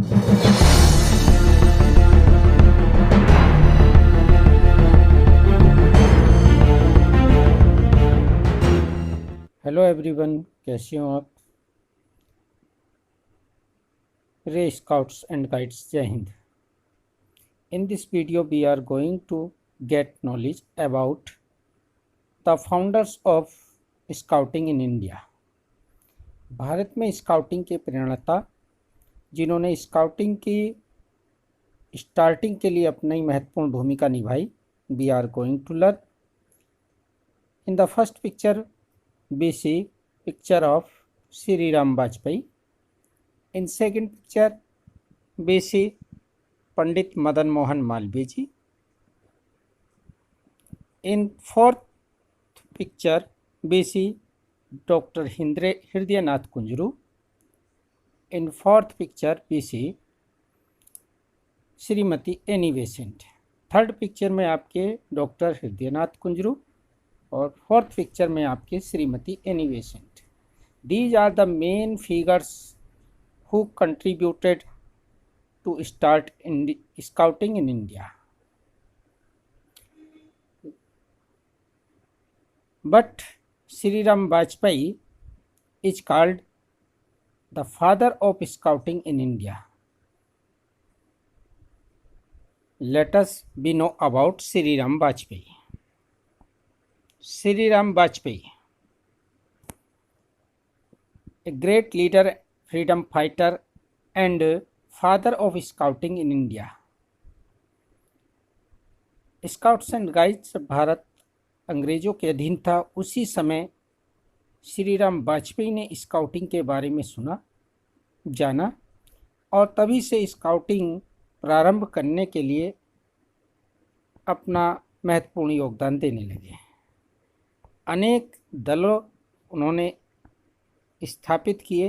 Hello everyone, कैसे हो आप। रे स्काउट्स एंड गाइड्स, जय हिंद। In this video we are going to get knowledge about the founders of scouting in India. Bharat में स्काउटिंग के प्रणेता जिन्होंने स्काउटिंग की स्टार्टिंग के लिए अपनी महत्वपूर्ण भूमिका निभाई, we are going to learn. In the first picture we see picture of Shri Ram Vajpayee. In second picture we see Pandit Madan Mohan Malviya ji. In fourth picture we see Dr. Hridaynath Kunjru. In fourth picture we see Shrimati Annie Besant. Third picture में आपके doctor Hridaynath Kunzru और fourth picture में आपके Shrimati Annie Besant. These are the main figures who contributed to start scouting in India. But Shri Ram Vajpayee is called the father of scouting in India. Let us be know about Shri Ram Vajpayee. Shri Ram Vajpayee, a great leader, freedom fighter and father of scouting in India. Scouts and guides Bharat अंग्रेजों के अधीन था। उसी समय श्री राम वाजपेयी ने scouting के बारे में सुना, जाना और तभी से स्काउटिंग प्रारंभ करने के लिए अपना महत्वपूर्ण योगदान देने लगे। अनेक दलों उन्होंने स्थापित किए,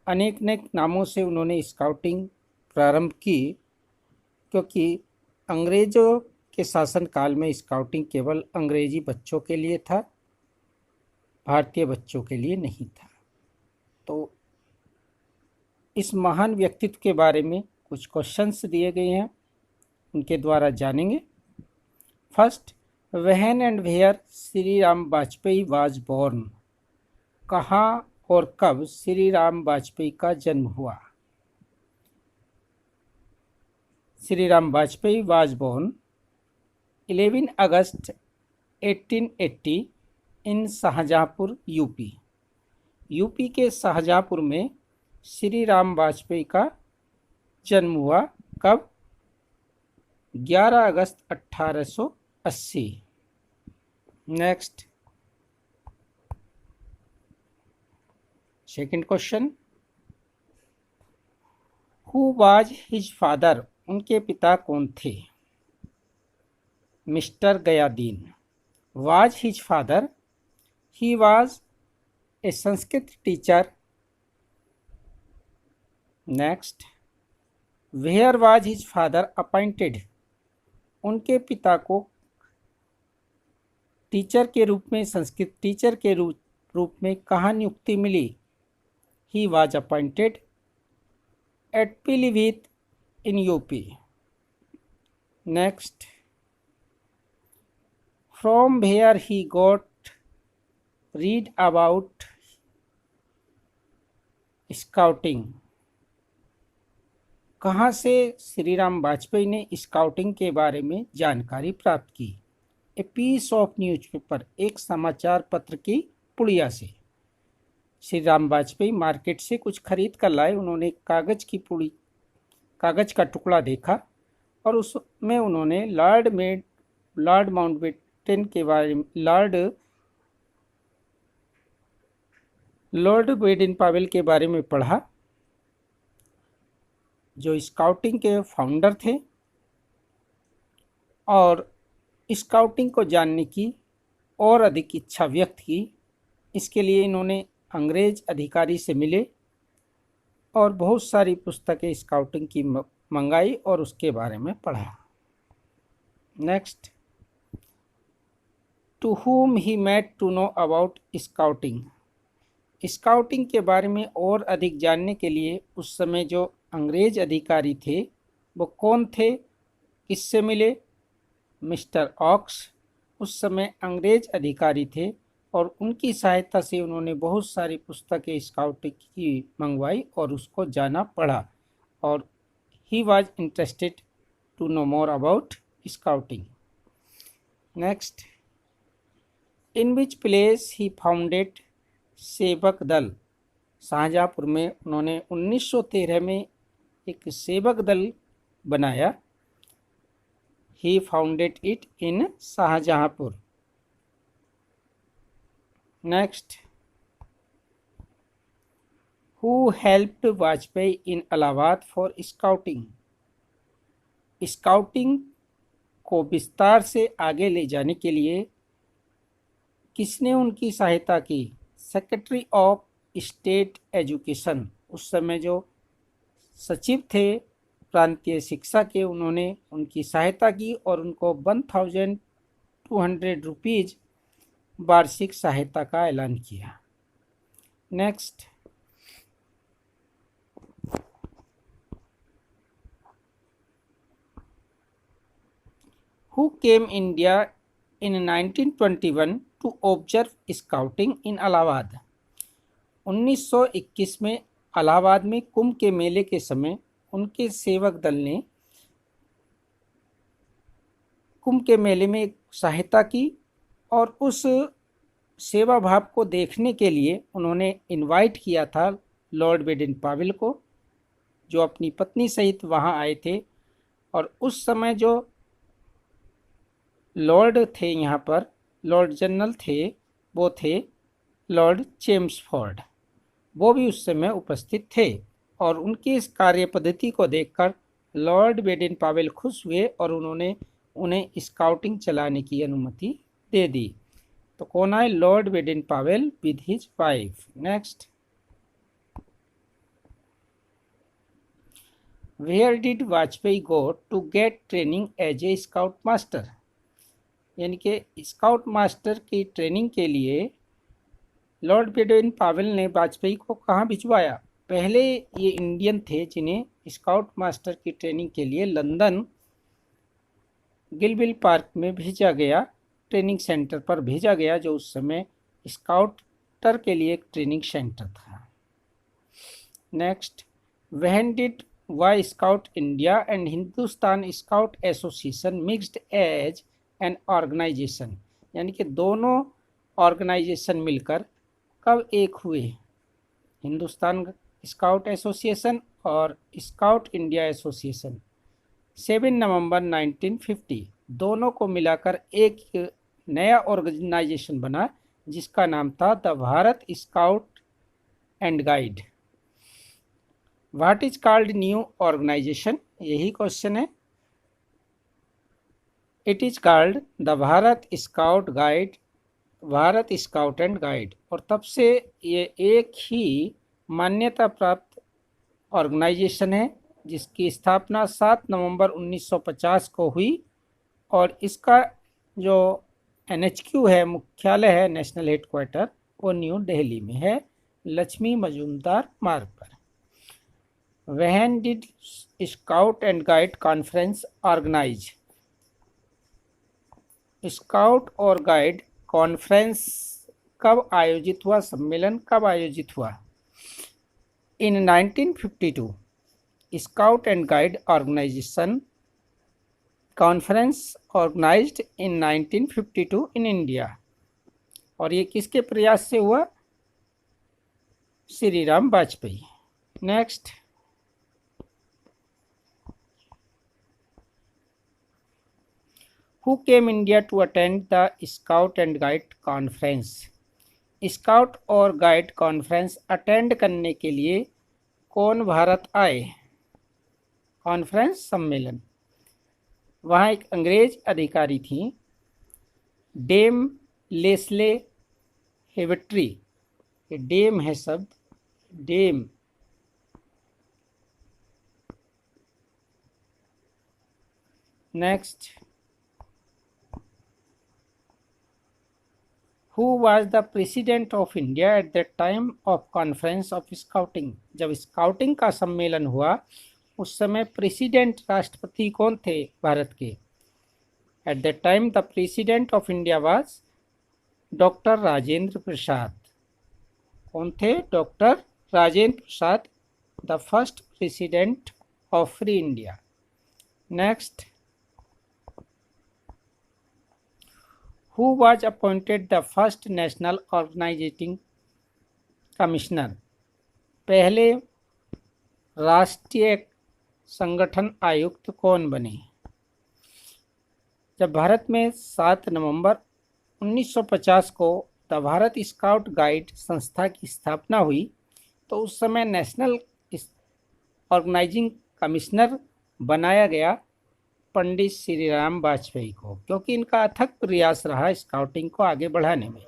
अनेक नामों से उन्होंने स्काउटिंग प्रारंभ की, क्योंकि अंग्रेज़ों के शासनकाल में स्काउटिंग केवल अंग्रेजी बच्चों के लिए था, भारतीय बच्चों के लिए नहीं था। तो इस महान व्यक्तित्व के बारे में कुछ क्वेश्चंस दिए गए हैं, उनके द्वारा जानेंगे। First, when and where Shri Ram Vajpayee was born. कहाँ और कब श्री राम वाजपेयी का जन्म हुआ। Shri Ram Vajpayee was born 11 August 1880 in Shahjahanpur, UP. UP के शाहजहाँपुर में श्री राम वाजपेयी का जन्म हुआ। कब? 11 अगस्त 1880। Next, second question, who was his father. उनके पिता कौन थे। Mister Gayadin. Was his father, he was a Sanskrit teacher. Next, where was his father appointed. उनके पिता को टीचर के रूप में, संस्कृत टीचर के रूप में कहाँ नियुक्ति मिली। He was appointed at Pilibhit in UP. Next, from where he got read about scouting. कहाँ से श्री राम वाजपेयी ने स्काउटिंग के बारे में जानकारी प्राप्त की। ए पीस ऑफ न्यूज़पेपर, एक समाचार पत्र की पुड़िया से। श्री राम वाजपेयी मार्केट से कुछ खरीद कर लाए। उन्होंने कागज़ का टुकड़ा देखा और उसमें उन्होंने लॉर्ड माउंटबेटन के बारे में, लॉर्ड बेडन पावेल के बारे में पढ़ा, जो स्काउटिंग के फाउंडर थे और स्काउटिंग को जानने की और अधिक इच्छा व्यक्त की। इसके लिए इन्होंने अंग्रेज अधिकारी से मिले और बहुत सारी पुस्तकें स्काउटिंग की मंगाई और उसके बारे में पढ़ा। Next, to whom he met to know about scouting. Scouting के बारे में और अधिक जानने के लिए उस समय जो अंग्रेज अधिकारी थे वो कौन थे, किससे मिले? मिस्टर ऑक्स उस समय अंग्रेज अधिकारी थे और उनकी सहायता से उन्होंने बहुत सारी पुस्तकें स्काउटिंग की मंगवाई और उसको जाना पढ़ा और he was interested to know more about scouting. Next, in which place he founded Sevak Dal. Shahjahanpur में उन्होंने 1913 में एक सेवक दल बनाया। He founded it in Shahjahanpur. Next, who helped Vajpayee in Allahabad for scouting. Scouting को विस्तार से आगे ले जाने के लिए किसने उनकी सहायता की? सेक्रेटरी ऑफ स्टेट एजुकेशन, उस समय जो सचिव थे प्रांतीय शिक्षा के, उन्होंने उनकी सहायता की और उनको 1200 रुपीज़ वार्षिक सहायता का ऐलान किया। Next, who came India in 1921 to observe scouting in Allahabad. 1921 में इलाहाबाद में कुंभ के मेले के समय उनके सेवक दल ने कुंभ के मेले में सहायता की और उस सेवा भाव को देखने के लिए उन्होंने इनवाइट किया था लॉर्ड बेडन पावेल को, जो अपनी पत्नी सहित वहां आए थे। और उस समय जो लॉर्ड थे, यहाँ पर लॉर्ड जनरल थे, वो थे लॉर्ड चेम्सफोर्ड, वो भी उस समय उपस्थित थे और उनकी इस कार्य पद्धति को देखकर लॉर्ड बेडन पावेल खुश हुए और उन्होंने उन्हें स्काउटिंग चलाने की अनुमति दे दी। तो कौन आए? Lord Baden Powell with his wife. Next, where did Vajpayee go to get training as a scout master. यानी कि स्काउट मास्टर की ट्रेनिंग के लिए लॉर्ड बेडन पावेल ने वाजपेयी को कहाँ भिजवाया? पहले ये इंडियन थे जिन्हें स्काउट मास्टर की ट्रेनिंग के लिए लंदन गिलविल पार्क में भेजा गया, ट्रेनिंग सेंटर पर भेजा गया, जो उस समय स्काउटर के लिए एक ट्रेनिंग सेंटर था। Next, when did why scout India and Hindustan scout association mixed as an organization. यानी कि दोनों ऑर्गेनाइजेशन मिलकर कब एक हुए? हिंदुस्तान स्काउट एसोसिएशन और स्काउट इंडिया एसोसिएशन 7 नवंबर 1950, दोनों को मिलाकर एक नया ऑर्गेनाइजेशन बना जिसका नाम था the Bharat scout and guide. What is called new organization? यही क्वेश्चन है। It is called the Bharat scout guide, Bharat scout and guide. और तब से ये एक ही मान्यता प्राप्त ऑर्गेनाइजेशन है जिसकी स्थापना 7 नवंबर 1950 को हुई और इसका जो NHQ है, मुख्यालय है, नेशनल हेडक्वार्टर, वो न्यू दिल्ली में है, लक्ष्मी मजूमदार मार्ग पर। When did scout and guide conference organize. Scout और गाइड कॉन्फ्रेंस कब आयोजित हुआ? सम्मेलन कब आयोजित हुआ? In 1952 scout and guide organization conference organized in 1952 in India. और ये किसके प्रयास से हुआ? Shri Ram Vajpayee. Next, who came India to attend the scout and guide conference. Scout और गाइड कॉन्फ्रेंस अटेंड करने के लिए कौन भारत आए? कॉन्फ्रेंस सम्मेलन। वहाँ एक अंग्रेज अधिकारी थी, डेम लेस्ले हेवेट्री। ये डेम है शब्द, dame. Next, who who was the president of India at the time of conference of scouting? जब स्काउटिंग का सम्मेलन हुआ उस समय प्रेसिडेंट राष्ट्रपति कौन थे भारत के? At the time the president of India was doctor Rajendra Prasad. कौन थे? Doctor Rajendra Prasad, the first president of free India. Next, who was appointed the first national organising commissioner? पहले राष्ट्रीय संगठन आयुक्त कौन बने? जब भारत में 7 नवंबर 1950 को द भारत स्काउट गाइड संस्था की स्थापना हुई तो उस समय नेशनल ऑर्गेनाइजिंग कमिश्नर बनाया गया पंडित श्रीराम वाजपेयी को, क्योंकि इनका अथक प्रयास रहा स्काउटिंग को आगे बढ़ाने में।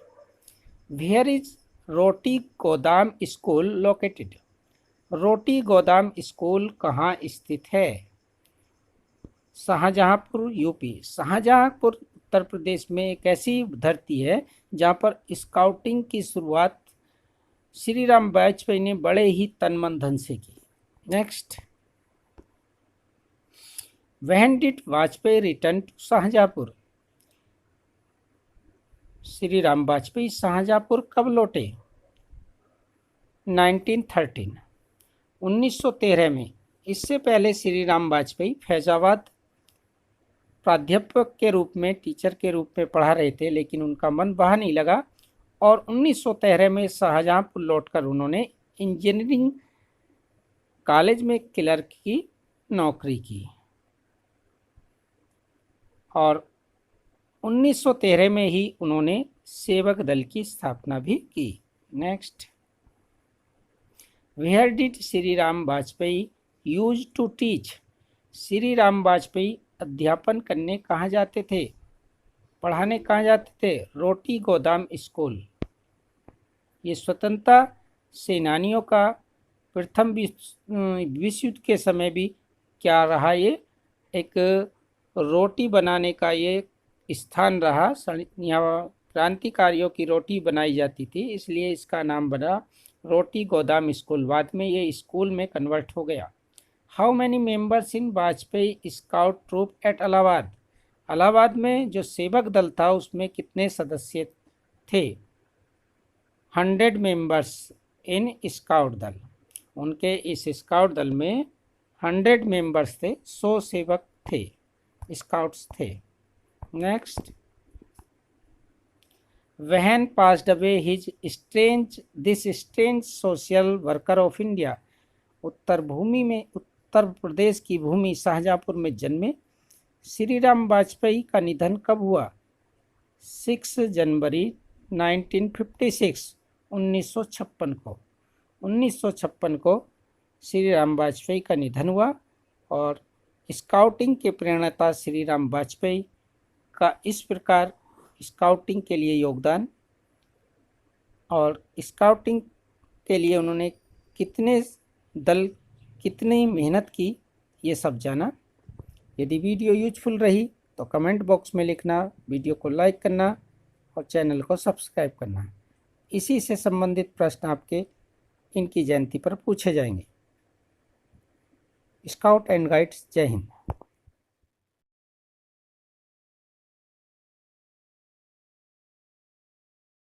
वेयर इज रोटी गोदाम स्कूल लोकेटेड? रोटी गोदाम स्कूल कहाँ स्थित है? शाहजहांपुर, यूपी। शाहजहांपुर उत्तर प्रदेश में एक ऐसी धरती है जहाँ पर स्काउटिंग की शुरुआत श्रीराम वाजपेयी ने बड़े ही तन मन धन से की। Next, when did Vajpayee return to Shahjahanpur? Shriram Vajpayee Shahjahanpur कब लौटे? 1913, 1913 में। इससे पहले श्रीराम वाजपेयी फैजाबाद प्राध्यापक के रूप में, टीचर के रूप में पढ़ा रहे थे, लेकिन उनका मन वहाँ नहीं लगा और 1913 में शाहजहांपुर लौटकर उन्होंने इंजीनियरिंग कॉलेज में क्लर्क की नौकरी की और 1913 में ही उन्होंने सेवक दल की स्थापना भी की। Next, where did Shriram Vajpayee use to teach? Shriram Vajpayee अध्यापन करने कहाँ जाते थे, पढ़ाने कहाँ जाते थे? रोटी गोदाम स्कूल। ये स्वतंत्रता सेनानियों का प्रथम विश्व युद्ध के समय भी क्या रहा, ये एक रोटी बनाने का ये स्थान रहा। यहाँ क्रांतिकारियों की रोटी बनाई जाती थी, इसलिए इसका नाम बना रोटी गोदाम स्कूल। बाद में ये स्कूल में कन्वर्ट हो गया। How many members in Vajpayee scout troop at Allahabad? Allahabad में जो सेवक दल था उसमें कितने सदस्य थे? 100 मेंबर्स इन स्काउट दल। उनके इस स्काउट दल में 100 मेंबर्स थे, 100 सेवक थे, स्काउट्स थे। Next, when passed away his this strange social worker of India? Uttar Pradesh की भूमि शाहजहांपुर में जन्मे श्रीराम वाजपेयी का निधन कब हुआ? 6 जनवरी 1956, 1956 को। 1956 को श्रीराम वाजपेयी का निधन हुआ और स्काउटिंग के प्रेरणाता श्रीराम वाजपेयी का इस प्रकार स्काउटिंग के लिए योगदान और स्काउटिंग के लिए उन्होंने कितनी मेहनत की, ये सब जाना। यदि वीडियो यूजफुल रही तो कमेंट बॉक्स में लिखना, वीडियो को लाइक करना और चैनल को सब्सक्राइब करना। इसी से संबंधित प्रश्न आपके इनकी जयंती पर पूछे जाएंगे। स्काउट एंड गाइड्स, जय हिंद।